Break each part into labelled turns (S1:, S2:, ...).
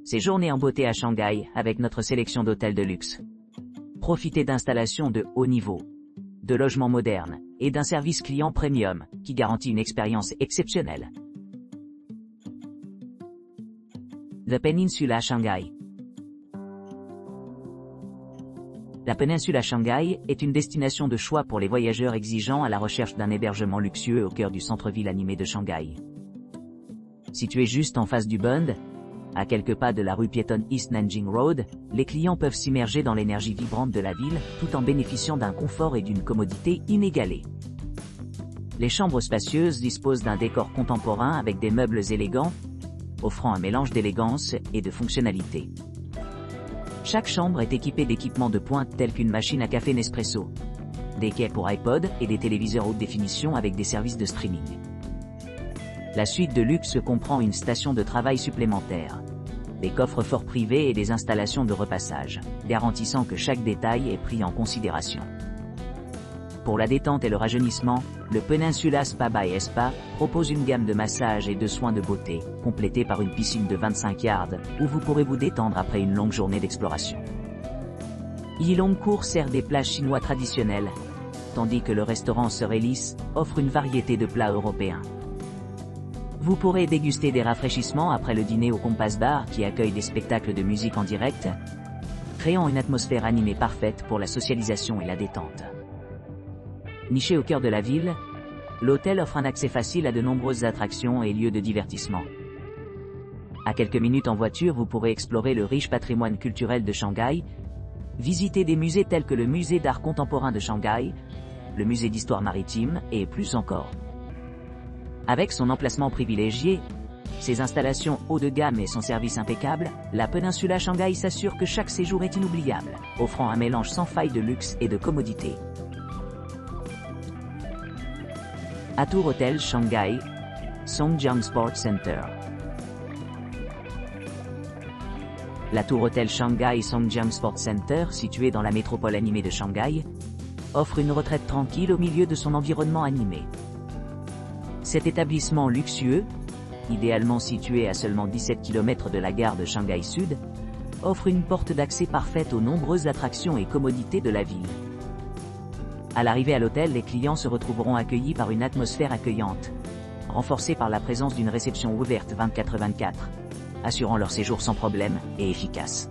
S1: Séjournez en beauté à Shanghai avec notre sélection d'hôtels de luxe. Profitez d'installations de haut niveau, de logements modernes et d'un service client premium qui garantit une expérience exceptionnelle. The Peninsula Shanghai. La péninsule à Shanghai est une destination de choix pour les voyageurs exigeants à la recherche d'un hébergement luxueux au cœur du centre-ville animé de Shanghai. Situé juste en face du Bund, à quelques pas de la rue piétonne East Nanjing Road, les clients peuvent s'immerger dans l'énergie vibrante de la ville tout en bénéficiant d'un confort et d'une commodité inégalés. Les chambres spacieuses disposent d'un décor contemporain avec des meubles élégants, offrant un mélange d'élégance et de fonctionnalité. Chaque chambre est équipée d'équipements de pointe tels qu'une machine à café Nespresso, des quais pour iPod et des téléviseurs haute définition avec des services de streaming. La suite de luxe comprend une station de travail supplémentaire, des coffres-forts privés et des installations de repassage, garantissant que chaque détail est pris en considération. Pour la détente et le rajeunissement, le Peninsula Spa by Spa propose une gamme de massages et de soins de beauté, complétée par une piscine de 25 yards, où vous pourrez vous détendre après une longue journée d'exploration. Yilongcourt sert des plats chinois traditionnels, tandis que le restaurant Sir Ellis offre une variété de plats européens. Vous pourrez déguster des rafraîchissements après le dîner au Compass Bar qui accueille des spectacles de musique en direct, créant une atmosphère animée parfaite pour la socialisation et la détente. Niché au cœur de la ville, l'hôtel offre un accès facile à de nombreuses attractions et lieux de divertissement. À quelques minutes en voiture, vous pourrez explorer le riche patrimoine culturel de Shanghai, visiter des musées tels que le musée d'art contemporain de Shanghai, le musée d'histoire maritime et plus encore. Avec son emplacement privilégié, ses installations haut de gamme et son service impeccable, la Peninsula Shanghai s'assure que chaque séjour est inoubliable, offrant un mélange sans faille de luxe et de commodité. Atour Hotel Shanghai, Songjiang Sports Center. La Tour Hotel Shanghai Songjiang Sports Center, située dans la métropole animée de Shanghai, offre une retraite tranquille au milieu de son environnement animé. Cet établissement luxueux, idéalement situé à seulement 17 km de la gare de Shanghai Sud, offre une porte d'accès parfaite aux nombreuses attractions et commodités de la ville. À l'arrivée à l'hôtel, les clients se retrouveront accueillis par une atmosphère accueillante, renforcée par la présence d'une réception ouverte 24/24, assurant leur séjour sans problème et efficace.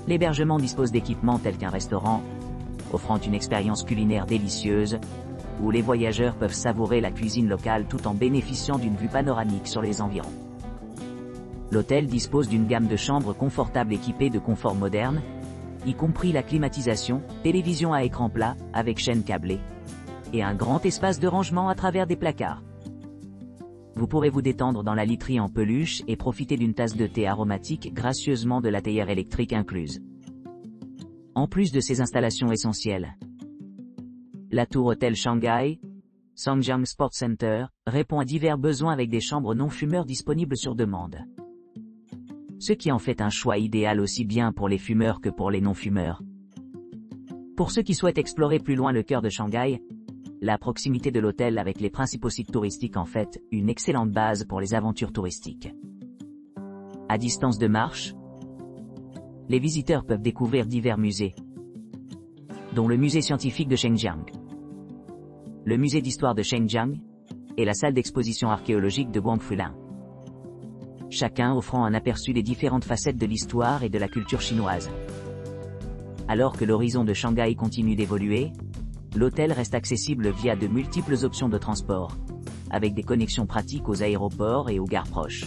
S1: L'hébergement dispose d'équipements tels qu'un restaurant, offrant une expérience culinaire délicieuse, où les voyageurs peuvent savourer la cuisine locale tout en bénéficiant d'une vue panoramique sur les environs. L'hôtel dispose d'une gamme de chambres confortables équipées de confort moderne, y compris la climatisation, télévision à écran plat, avec chaîne câblée, et un grand espace de rangement à travers des placards. Vous pourrez vous détendre dans la literie en peluche et profiter d'une tasse de thé aromatique gracieusement de la théière électrique incluse. En plus de ces installations essentielles, la Tour Hotel Shanghai, Songjiang Sports Center, répond à divers besoins avec des chambres non-fumeurs disponibles sur demande. Ce qui en fait un choix idéal aussi bien pour les fumeurs que pour les non-fumeurs. Pour ceux qui souhaitent explorer plus loin le cœur de Shanghai, la proximité de l'hôtel avec les principaux sites touristiques en fait une excellente base pour les aventures touristiques. À distance de marche, les visiteurs peuvent découvrir divers musées, dont le musée scientifique de Shenyang, le musée d'histoire de Shenyang et la salle d'exposition archéologique de Guangfulin. Chacun offrant un aperçu des différentes facettes de l'histoire et de la culture chinoise. Alors que l'horizon de Shanghai continue d'évoluer, l'hôtel reste accessible via de multiples options de transport, avec des connexions pratiques aux aéroports et aux gares proches.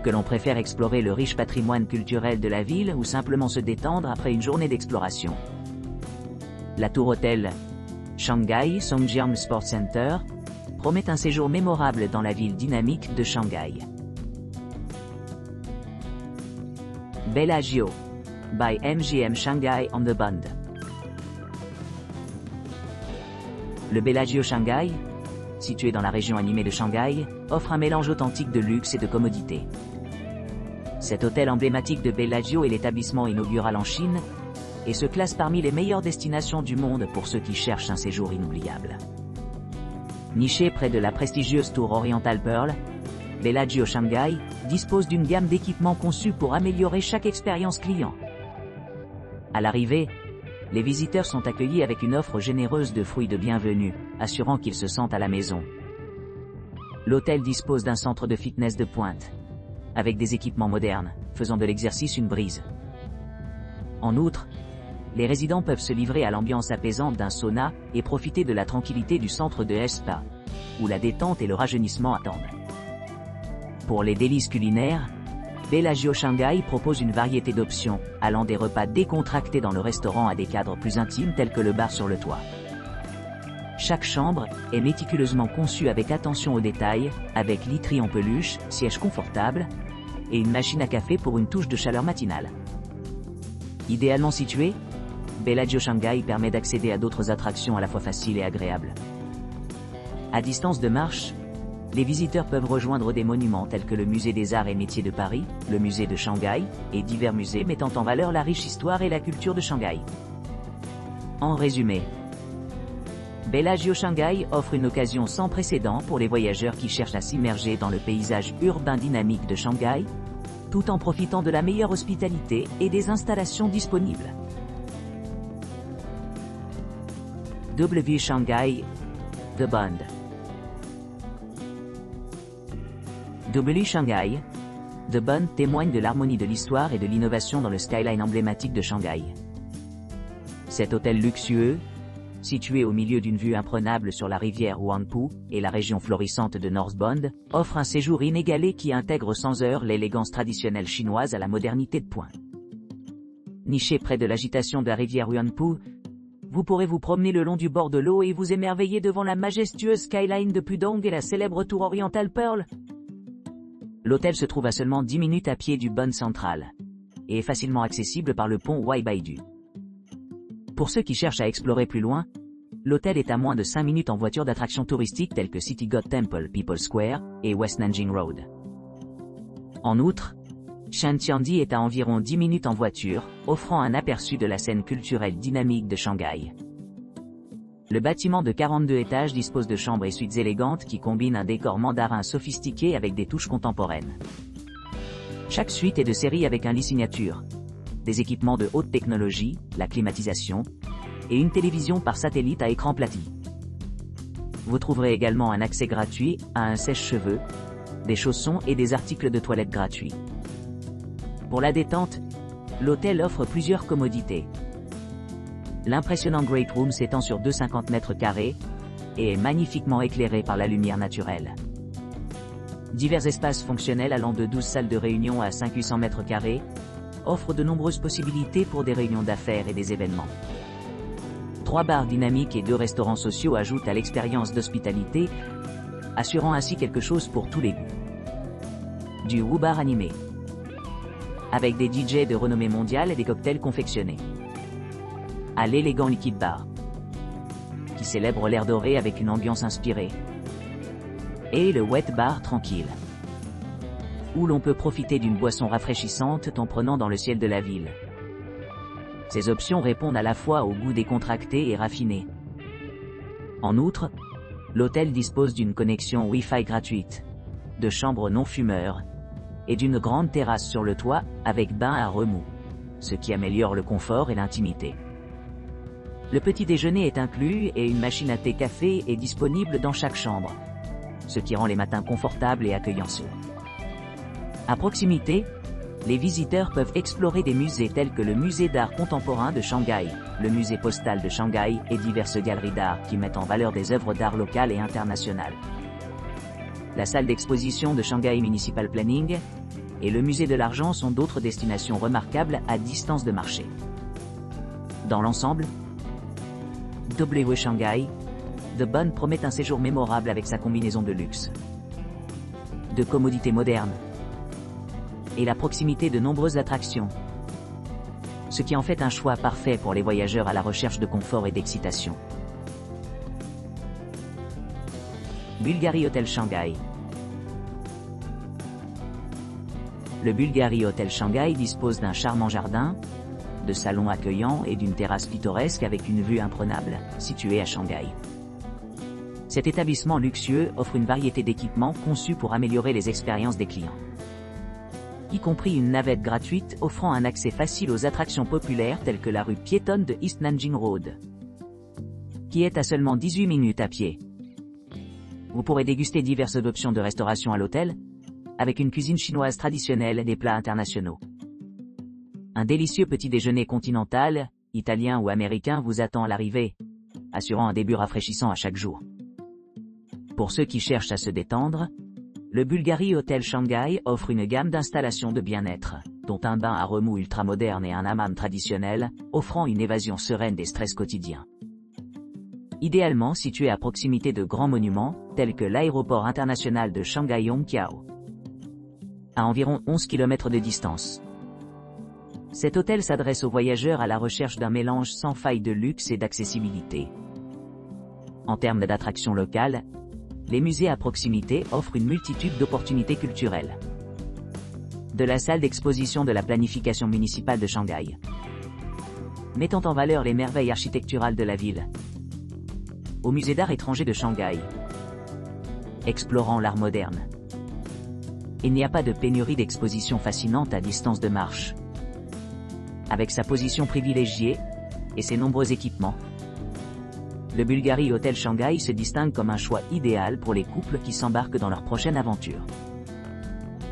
S1: Que l'on préfère explorer le riche patrimoine culturel de la ville ou simplement se détendre après une journée d'exploration, la Tour Hotel Shanghai Songjiang Sports Center promet un séjour mémorable dans la ville dynamique de Shanghai. Bellagio by MGM Shanghai on the Bund. Le Bellagio Shanghai, situé dans la région animée de Shanghai, offre un mélange authentique de luxe et de commodité. Cet hôtel emblématique de Bellagio est l'établissement inaugural en Chine et se classe parmi les meilleures destinations du monde pour ceux qui cherchent un séjour inoubliable. Niché près de la prestigieuse tour Oriental Pearl, Bellagio Shanghai dispose d'une gamme d'équipements conçus pour améliorer chaque expérience client. À l'arrivée, les visiteurs sont accueillis avec une offre généreuse de fruits de bienvenue, assurant qu'ils se sentent à la maison. L'hôtel dispose d'un centre de fitness de pointe, avec des équipements modernes, faisant de l'exercice une brise. En outre, les résidents peuvent se livrer à l'ambiance apaisante d'un sauna et profiter de la tranquillité du centre de spa, où la détente et le rajeunissement attendent. Pour les délices culinaires, Bellagio Shanghai propose une variété d'options, allant des repas décontractés dans le restaurant à des cadres plus intimes tels que le bar sur le toit. Chaque chambre est méticuleusement conçue avec attention aux détails, avec literie en peluche, siège confortable, et une machine à café pour une touche de chaleur matinale. Idéalement situé, Bellagio Shanghai permet d'accéder à d'autres attractions à la fois faciles et agréables. À distance de marche, les visiteurs peuvent rejoindre des monuments tels que le Musée des Arts et Métiers de Paris, le Musée de Shanghai, et divers musées mettant en valeur la riche histoire et la culture de Shanghai. En résumé, Bellagio Shanghai offre une occasion sans précédent pour les voyageurs qui cherchent à s'immerger dans le paysage urbain dynamique de Shanghai, tout en profitant de la meilleure hospitalité et des installations disponibles. W Shanghai, The Bund. W Shanghai, The Bund témoigne de l'harmonie de l'histoire et de l'innovation dans le skyline emblématique de Shanghai. Cet hôtel luxueux, situé au milieu d'une vue imprenable sur la rivière Huangpu et la région florissante de North Bund, offre un séjour inégalé qui intègre sans heurts l'élégance traditionnelle chinoise à la modernité de pointe. Niché près de l'agitation de la rivière Huangpu, vous pourrez vous promener le long du bord de l'eau et vous émerveiller devant la majestueuse skyline de Pudong et la célèbre tour orientale Pearl. L'hôtel se trouve à seulement 10 minutes à pied du Bund central, et est facilement accessible par le pont Huaibaidu. Pour ceux qui cherchent à explorer plus loin, l'hôtel est à moins de 5 minutes en voiture d'attractions touristiques telles que City God Temple People Square et West Nanjing Road. En outre, Shantiandi est à environ 10 minutes en voiture, offrant un aperçu de la scène culturelle dynamique de Shanghai. Le bâtiment de 42 étages dispose de chambres et suites élégantes qui combinent un décor mandarin sophistiqué avec des touches contemporaines. Chaque suite est de série avec un lit signature, des équipements de haute technologie, la climatisation, et une télévision par satellite à écran plati. Vous trouverez également un accès gratuit à un sèche-cheveux, des chaussons et des articles de toilette gratuits. Pour la détente, l'hôtel offre plusieurs commodités. L'impressionnant Great Room s'étend sur 250 mètres carrés et est magnifiquement éclairé par la lumière naturelle. Divers espaces fonctionnels allant de 12 salles de réunion à 500-800 mètres carrés offrent de nombreuses possibilités pour des réunions d'affaires et des événements. 3 bars dynamiques et 2 restaurants sociaux ajoutent à l'expérience d'hospitalité, assurant ainsi quelque chose pour tous les goûts. Du Wu-bar animé, avec des DJ de renommée mondiale et des cocktails confectionnés. À l'élégant Liquid Bar, qui célèbre l'air doré avec une ambiance inspirée. Et le Wet Bar tranquille, où l'on peut profiter d'une boisson rafraîchissante en prenant dans le ciel de la ville. Ces options répondent à la fois au goût décontracté et raffiné. En outre, l'hôtel dispose d'une connexion Wi-Fi gratuite, de chambres non fumeurs, et d'une grande terrasse sur le toit, avec bain à remous, ce qui améliore le confort et l'intimité. Le petit déjeuner est inclus et une machine à thé café est disponible dans chaque chambre, ce qui rend les matins confortables et accueillants. À proximité, les visiteurs peuvent explorer des musées tels que le Musée d'art contemporain de Shanghai, le Musée postal de Shanghai et diverses galeries d'art qui mettent en valeur des œuvres d'art locales et internationales. La salle d'exposition de Shanghai Municipal Planning et le Musée de l'Argent sont d'autres destinations remarquables à distance de marché. Dans l'ensemble, W Shanghai, The Bund promet un séjour mémorable avec sa combinaison de luxe, de commodités modernes et la proximité de nombreuses attractions, ce qui en fait un choix parfait pour les voyageurs à la recherche de confort et d'excitation. Bulgari Hotel Shanghai. Le Bulgari Hotel Shanghai dispose d'un charmant jardin, de salons accueillants et d'une terrasse pittoresque avec une vue imprenable, située à Shanghai. Cet établissement luxueux offre une variété d'équipements conçus pour améliorer les expériences des clients, y compris une navette gratuite offrant un accès facile aux attractions populaires telles que la rue piétonne de East Nanjing Road, qui est à seulement 18 minutes à pied. Vous pourrez déguster diverses options de restauration à l'hôtel, avec une cuisine chinoise traditionnelle et des plats internationaux. Un délicieux petit déjeuner continental, italien ou américain vous attend à l'arrivée, assurant un début rafraîchissant à chaque jour. Pour ceux qui cherchent à se détendre, le Bulgari Hotel Shanghai offre une gamme d'installations de bien-être, dont un bain à remous ultramoderne et un hammam traditionnel, offrant une évasion sereine des stress quotidiens. Idéalement situé à proximité de grands monuments, tels que l'aéroport international de Shanghai Hongqiao, à environ 11 km de distance. Cet hôtel s'adresse aux voyageurs à la recherche d'un mélange sans faille de luxe et d'accessibilité. En termes d'attractions locales, les musées à proximité offrent une multitude d'opportunités culturelles. De la salle d'exposition de la planification municipale de Shanghai, mettant en valeur les merveilles architecturales de la ville, au musée d'art étranger de Shanghai, explorant l'art moderne. Il n'y a pas de pénurie d'expositions fascinantes à distance de marche. Avec sa position privilégiée et ses nombreux équipements, le Bulgari Hotel Shanghai se distingue comme un choix idéal pour les couples qui s'embarquent dans leur prochaine aventure.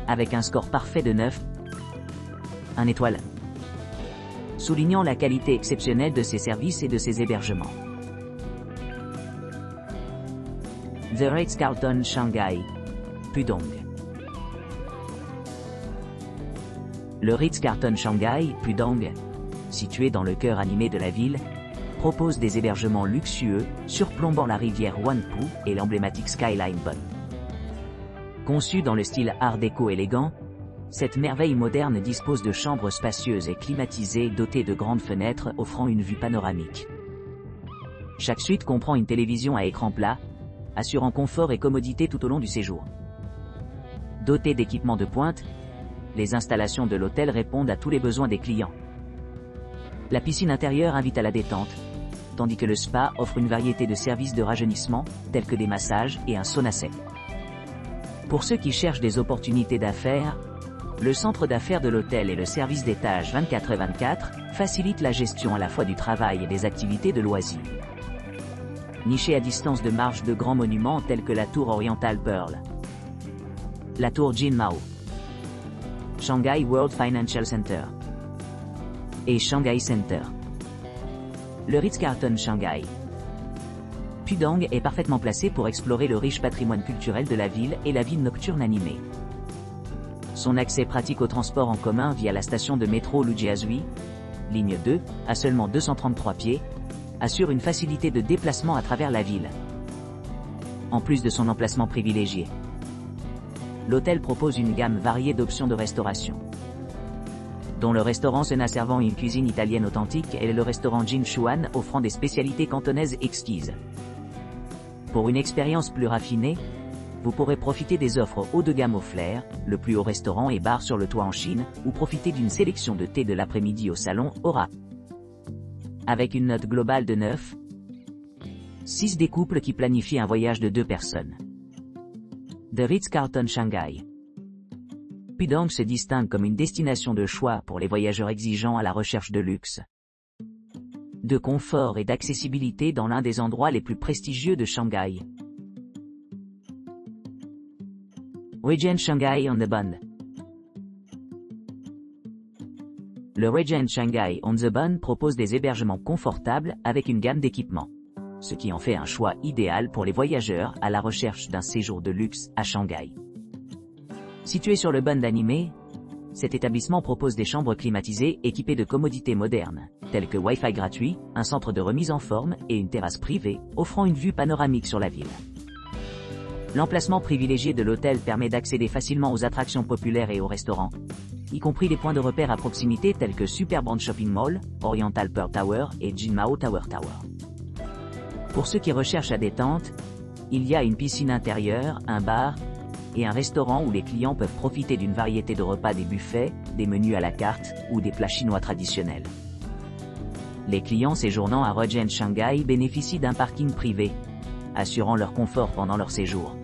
S1: Avec un score parfait de 9, 1 étoile, soulignant la qualité exceptionnelle de ses services et de ses hébergements. The Ritz-Carlton Shanghai, Pudong. Le Ritz-Carlton Shanghai, Pudong, situé dans le cœur animé de la ville, propose des hébergements luxueux, surplombant la rivière Huangpu et l'emblématique Skyline Bund. Conçue dans le style art déco élégant, cette merveille moderne dispose de chambres spacieuses et climatisées dotées de grandes fenêtres offrant une vue panoramique. Chaque suite comprend une télévision à écran plat, assurant confort et commodité tout au long du séjour. Dotée d'équipements de pointe, les installations de l'hôtel répondent à tous les besoins des clients. La piscine intérieure invite à la détente, tandis que le spa offre une variété de services de rajeunissement, tels que des massages et un sauna sec. Pour ceux qui cherchent des opportunités d'affaires, le centre d'affaires de l'hôtel et le service d'étage 24/24 facilitent la gestion à la fois du travail et des activités de loisirs. Niché à distance de marche de grands monuments tels que la tour Oriental Pearl, la tour Jinmao, Shanghai World Financial Center et Shanghai Center. Le Ritz-Carlton Shanghai Pudong est parfaitement placé pour explorer le riche patrimoine culturel de la ville et la vie nocturne animée. Son accès pratique au transport en commun via la station de métro Lujiazui, ligne 2, à seulement 233 pieds, assure une facilité de déplacement à travers la ville. En plus de son emplacement privilégié, l'hôtel propose une gamme variée d'options de restauration, dont le restaurant Sena servant une cuisine italienne authentique et le restaurant Jin Chuan offrant des spécialités cantonaises exquises. Pour une expérience plus raffinée, vous pourrez profiter des offres haut de gamme au flair, le plus haut restaurant et bar sur le toit en Chine, ou profiter d'une sélection de thé de l'après-midi au salon Aura. Avec une note globale de 9, 6 des couples qui planifient un voyage de 2 personnes. The Ritz-Carlton Shanghai Pudong se distingue comme une destination de choix pour les voyageurs exigeants à la recherche de luxe, de confort et d'accessibilité dans l'un des endroits les plus prestigieux de Shanghai. Regent Shanghai on the Bund. Le Regent Shanghai on the Bund propose des hébergements confortables avec une gamme d'équipements, ce qui en fait un choix idéal pour les voyageurs à la recherche d'un séjour de luxe à Shanghai. Situé sur le Bund animé, cet établissement propose des chambres climatisées équipées de commodités modernes, telles que Wi-Fi gratuit, un centre de remise en forme et une terrasse privée, offrant une vue panoramique sur la ville. L'emplacement privilégié de l'hôtel permet d'accéder facilement aux attractions populaires et aux restaurants, y compris les points de repère à proximité tels que Superbrand Shopping Mall, Oriental Pearl Tower et Jinmao Tower. Pour ceux qui recherchent la détente, il y a une piscine intérieure, un bar et un restaurant où les clients peuvent profiter d'une variété de repas, des buffets, des menus à la carte ou des plats chinois traditionnels. Les clients séjournant à Regent Shanghai bénéficient d'un parking privé, assurant leur confort pendant leur séjour.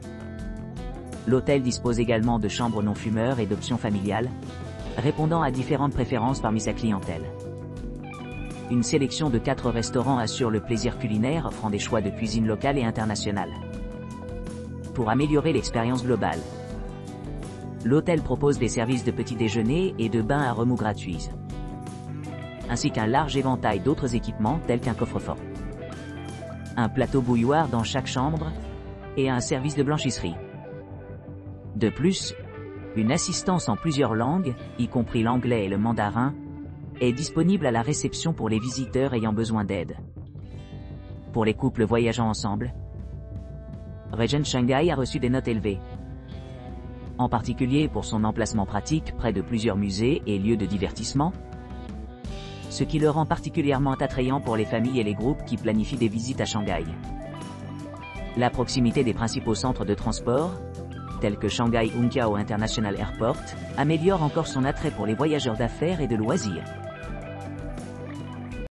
S1: L'hôtel dispose également de chambres non-fumeurs et d'options familiales, répondant à différentes préférences parmi sa clientèle. Une sélection de 4 restaurants assure le plaisir culinaire, offrant des choix de cuisine locale et internationale. Pour améliorer l'expérience globale, l'hôtel propose des services de petit déjeuner et de bains à remous gratuits, ainsi qu'un large éventail d'autres équipements tels qu'un coffre-fort, un plateau bouilloire dans chaque chambre et un service de blanchisserie. De plus, une assistance en plusieurs langues, y compris l'anglais et le mandarin, est disponible à la réception pour les visiteurs ayant besoin d'aide. Pour les couples voyageant ensemble, Regent Shanghai a reçu des notes élevées, en particulier pour son emplacement pratique près de plusieurs musées et lieux de divertissement, ce qui le rend particulièrement attrayant pour les familles et les groupes qui planifient des visites à Shanghai. La proximité des principaux centres de transport, tels que Shanghai Hongqiao International Airport, améliore encore son attrait pour les voyageurs d'affaires et de loisirs.